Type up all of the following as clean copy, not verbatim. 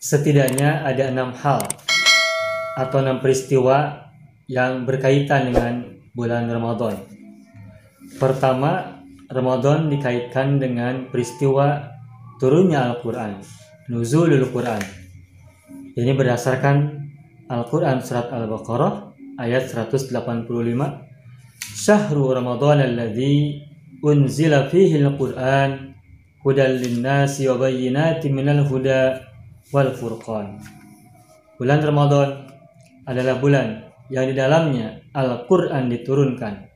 Setidaknya ada 6 hal atau 6 peristiwa yang berkaitan dengan bulan Ramadan. Pertama, Ramadan dikaitkan dengan peristiwa turunnya Al-Quran, nuzulul Quran. Ini berdasarkan Al-Quran surat Al-Baqarah ayat 185. Syahrul Ramadan alladzi unzila fihi al-Quran hudal linnasi wa bayyinatin minal huda wal furqan. Bulan Ramadan adalah bulan yang di dalamnya Al-Quran diturunkan.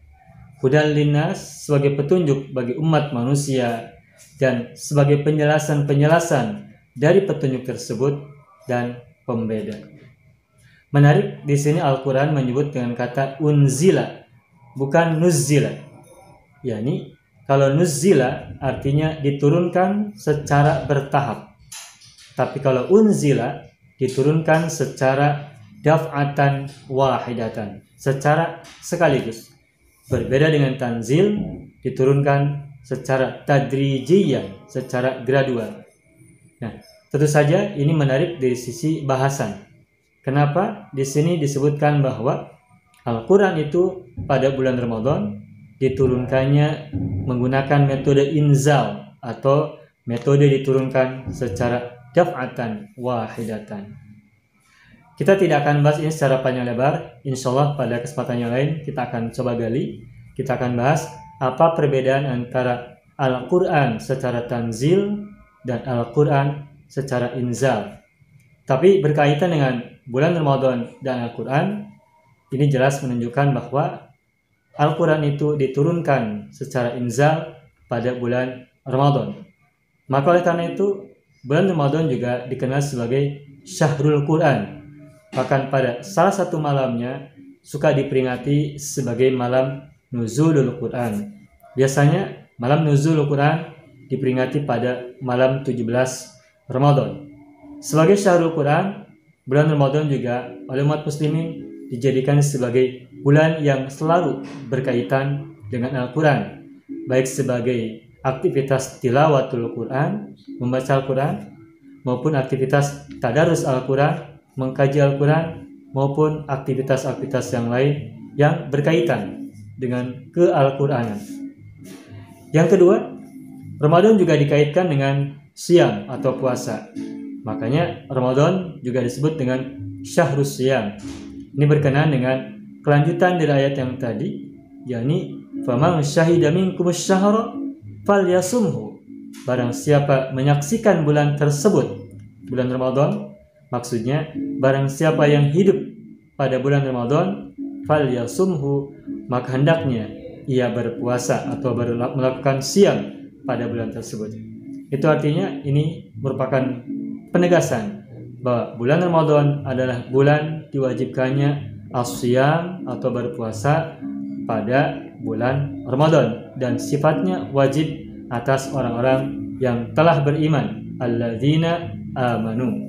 Hudal linnas sebagai petunjuk bagi umat manusia dan sebagai penjelasan-penjelasan dari petunjuk tersebut dan pembeda. Menarik, di sini Al-Quran menyebut dengan kata unzila, bukan nuzzila. Yani kalau nuzzila artinya diturunkan secara bertahap. Tapi kalau unzila diturunkan secara daf'atan wahidatan, secara sekaligus. Berbeda dengan tanzil, diturunkan secara tadrijiyan, secara gradual. Nah, tentu saja ini menarik dari sisi bahasan. Kenapa di sini disebutkan bahwa Al-Quran itu pada bulan Ramadan diturunkannya menggunakan metode inzal atau metode diturunkan secara daf'atan wahidatan. Kita tidak akan bahas ini secara panjang lebar. Insya Allah pada kesempatan yang lain kita akan coba gali. Kita akan bahas apa perbedaan antara Al-Quran secara tanzil dan Al-Quran secara inzal. Tapi berkaitan dengan bulan Ramadan dan Al-Quran, ini jelas menunjukkan bahwa Al-Quran itu diturunkan secara inzal pada bulan Ramadan. Maka oleh karena itu, bulan Ramadan juga dikenal sebagai Syahrul Quran. Bahkan pada salah satu malamnya suka diperingati sebagai malam Nuzulul Quran. Biasanya malam Nuzulul Quran diperingati pada malam 17 Ramadan. Sebagai Syahrul Quran, bulan Ramadan juga oleh umat muslimin dijadikan sebagai bulan yang selalu berkaitan dengan Al-Quran, baik sebagai aktivitas tilawatul Quran, membaca Al-Quran, maupun aktivitas tadarus Al-Quran, mengkaji Al-Quran, maupun aktivitas-aktivitas yang lain yang berkaitan dengan ke-Al-Quranan. Yang kedua, Ramadan juga dikaitkan dengan siam atau puasa. Makanya Ramadan juga disebut dengan Syahrus Siyam. Ini berkenaan dengan kelanjutan dari ayat yang tadi, yakni faman syahida minkumus syahra falyasumhu. Barang siapa menyaksikan bulan tersebut, bulan Ramadan, maksudnya barang siapa yang hidup pada bulan Ramadan, falyasumhu, maka hendaknya ia berpuasa atau melakukan siam pada bulan tersebut. Itu artinya ini merupakan penegasan bahwa bulan Ramadan adalah bulan diwajibkannya as-siyam atau berpuasa pada bulan Ramadan, dan sifatnya wajib atas orang-orang yang telah beriman, alladzina amanu.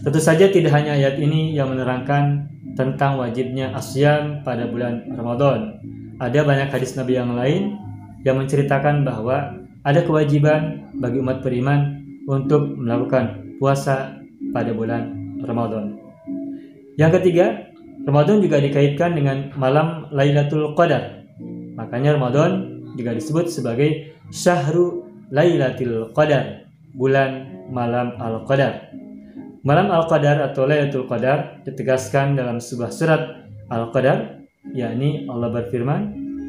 Tentu saja tidak hanya ayat ini yang menerangkan tentang wajibnya asyam pada bulan Ramadan. Ada banyak hadis Nabi yang lain yang menceritakan bahwa ada kewajiban bagi umat beriman untuk melakukan puasa pada bulan Ramadan. Yang ketiga, Ramadan juga dikaitkan dengan malam Lailatul Qadar. Makanya Ramadan juga disebut sebagai Syahru Lailatul Qadar, bulan malam Al-Qadar. Malam Al-Qadar atau Lailatul Qadar ditegaskan dalam sebuah surat Al-Qadar, yakni Allah berfirman,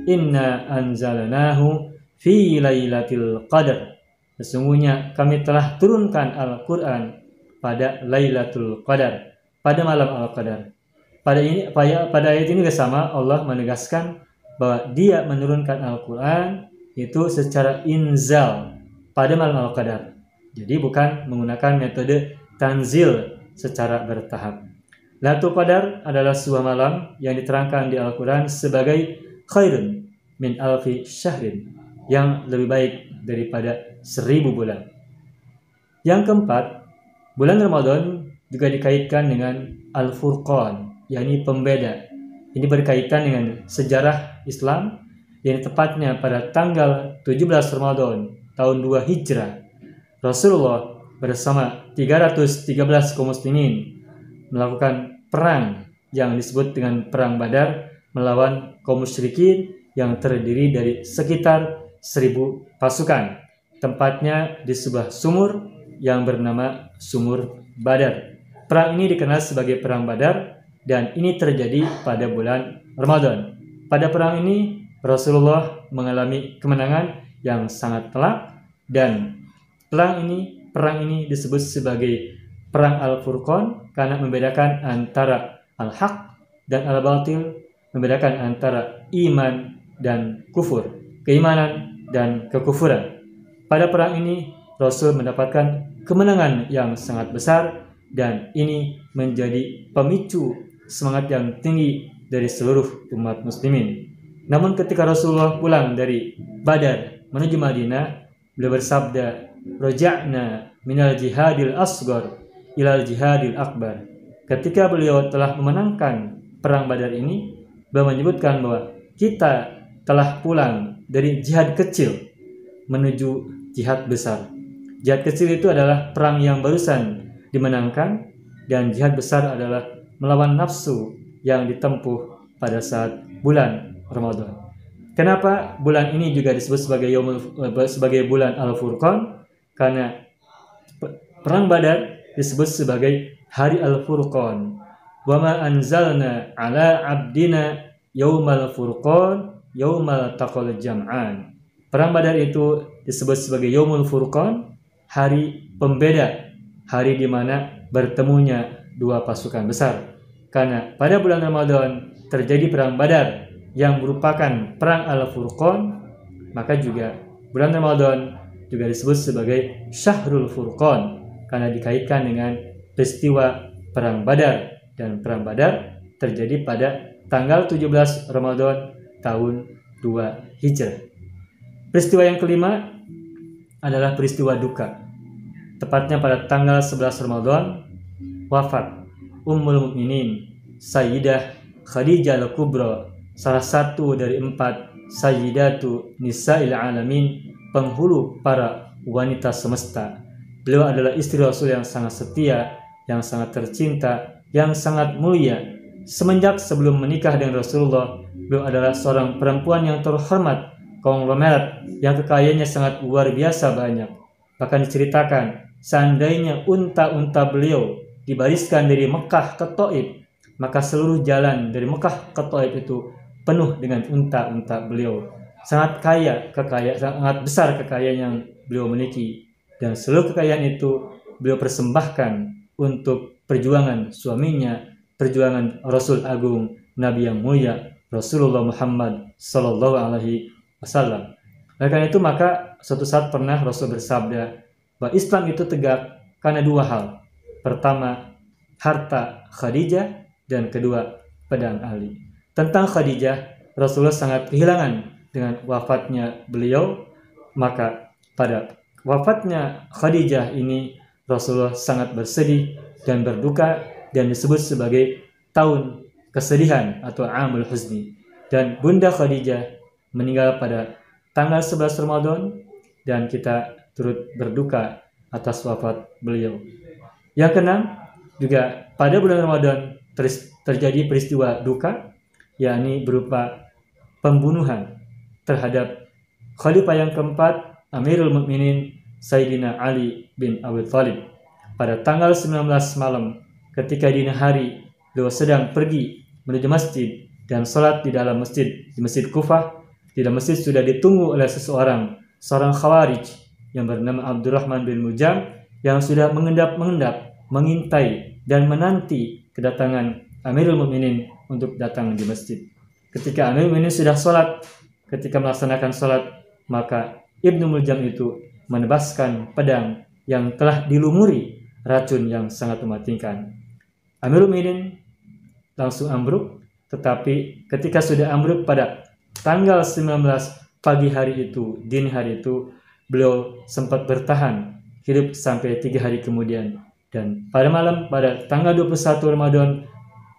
Inna anzalnahu fi Lailatul Qadar. Sesungguhnya kami telah turunkan Al-Quran pada Lailatul Qadar, pada malam Al-Qadar. Pada ayat ini bersama Allah menegaskan bahwa Dia menurunkan Al-Quran itu secara inzal pada malam Al-Qadar. Jadi bukan menggunakan metode tanzil secara bertahap. Lailatul Qadar adalah sebuah malam yang diterangkan di Al-Quran sebagai khairun min alfi syahrin, yang lebih baik daripada 1000 bulan. Yang keempat, bulan Ramadan juga dikaitkan dengan Al-Furqan, yakni pembeda. Ini berkaitan dengan sejarah Islam, yang tepatnya pada tanggal 17 Ramadan tahun 2 Hijrah, Rasulullah bersama 313 kaum muslimin melakukan perang yang disebut dengan Perang Badar melawan kaum musyrikin yang terdiri dari sekitar 1000 pasukan. Tempatnya di sebuah sumur yang bernama Sumur Badar. Perang ini dikenal sebagai Perang Badar dan ini terjadi pada bulan Ramadan. Pada perang ini Rasulullah mengalami kemenangan yang sangat telak dan perang ini disebut sebagai Perang Al-Furqan karena membedakan antara al-haq dan al-batil, membedakan antara iman dan kufur, keimanan dan kekufuran. Pada perang ini Rasul mendapatkan kemenangan yang sangat besar dan ini menjadi pemicu semangat yang tinggi dari seluruh umat muslimin. Namun ketika Rasulullah pulang dari Badar menuju Madinah, beliau bersabda, "Raja'na minal jihadil asghar ilal jihadil akbar." Ketika beliau telah memenangkan perang Badar ini, beliau menyebutkan bahwa kita telah pulang dari jihad kecil menuju jihad besar. Jihad kecil itu adalah perang yang barusan dimenangkan dan jihad besar adalah melawan nafsu yang ditempuh pada saat bulan Ramadan. Kenapa bulan ini juga disebut sebagai bulan Al-Furqan? Karena perang Badar disebut sebagai hari Al-Furqan. Wa ma anzalna ala abdina yaumal furqan yaumal taqal jam'an. Perang Badar itu disebut sebagai Yaumul Furqan, hari pembeda, hari di mana bertemunya dua pasukan besar. Karena pada bulan Ramadan terjadi perang Badar yang merupakan perang Al-Furqan, maka juga bulan Ramadan juga disebut sebagai Syahrul Furqan karena dikaitkan dengan peristiwa perang Badar, dan perang Badar terjadi pada tanggal 17 Ramadan tahun 2 Hijrah. Peristiwa yang kelima adalah peristiwa duka. Tepatnya pada tanggal 11 Ramadan wafat Ummul Mukminin Sayyidah Khadijah Al-Kubra, salah satu dari 4 Sayyidatu Nisa'il Alamin, penghulu para wanita semesta. Beliau adalah istri Rasul yang sangat setia, yang sangat tercinta, yang sangat mulia. Semenjak sebelum menikah dengan Rasulullah, beliau adalah seorang perempuan yang terhormat, konglomerat, yang kekayaannya sangat luar biasa banyak. Bahkan diceritakan, seandainya unta-unta beliau dibariskan dari Mekah ke Taif, maka seluruh jalan dari Mekah ke Taif itu penuh dengan unta-unta beliau. Sangat kaya, sangat besar kekayaan yang beliau miliki, dan seluruh kekayaan itu beliau persembahkan untuk perjuangan suaminya, perjuangan Rasul Agung, Nabi yang mulia Rasulullah Muhammad Sallallahu Alaihi Wasallam. Oleh karena itu maka suatu saat pernah Rasul bersabda bahwa Islam itu tegak karena dua hal. Pertama, harta Khadijah, dan kedua, pedang Ali. Tentang Khadijah, Rasulullah sangat kehilangan dengan wafatnya beliau. Maka pada wafatnya Khadijah ini Rasulullah sangat bersedih dan berduka, dan disebut sebagai tahun kesedihan atau Amul Huzni. Dan Bunda Khadijah meninggal pada tanggal 11 Ramadan, dan kita turut berduka atas wafat beliau. Yang keenam, juga pada bulan Ramadan terjadi peristiwa duka, yakni berupa pembunuhan terhadap Khalifah yang keempat, Amirul Mukminin Sayyidina Ali bin Abi Thalib. Pada tanggal 19 malam, ketika dini hari beliau sedang pergi menuju masjid dan sholat di dalam masjid, di Masjid Kufah. Di dalam masjid sudah ditunggu oleh seorang Khawarij yang bernama Abdurrahman bin Mujam, yang sudah mengendap, mengintai dan menanti kedatangan Amirul Mukminin untuk datang di masjid. Ketika Amirul Mukminin sudah sholat, ketika melaksanakan sholat, maka Ibnu Muljam itu menebaskan pedang yang telah dilumuri racun yang sangat mematikan. Amirul Mukminin langsung ambruk, tetapi ketika sudah ambruk pada tanggal 19 pagi hari itu, dini hari itu, beliau sempat bertahan hidup sampai 3 hari kemudian. Dan pada malam, pada tanggal 21 Ramadan,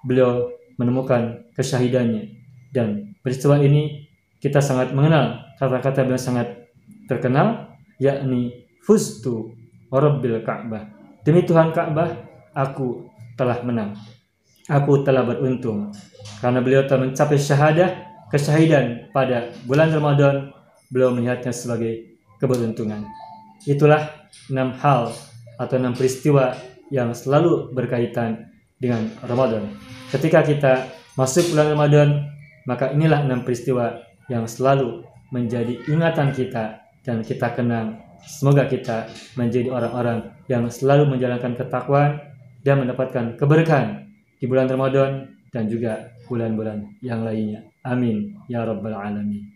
beliau menemukan kesyahidannya. Dan peristiwa ini kita sangat mengenal, kata-kata beliau sangat terkenal, yakni fuztu Warabbil Ka'bah, demi Tuhan Ka'bah, aku telah menang. Aku telah beruntung karena beliau telah mencapai kesyahidan pada bulan Ramadan. Beliau melihatnya sebagai keberuntungan. Itulah 6 hal atau 6 peristiwa yang selalu berkaitan dengan Ramadan. Ketika kita masuk bulan Ramadan, maka inilah 6 peristiwa yang selalu menjadi ingatan kita dan kita kenang. Semoga kita menjadi orang-orang yang selalu menjalankan ketakwaan dan mendapatkan keberkahan di bulan Ramadan dan juga bulan-bulan yang lainnya. Amin ya rabbal alamin.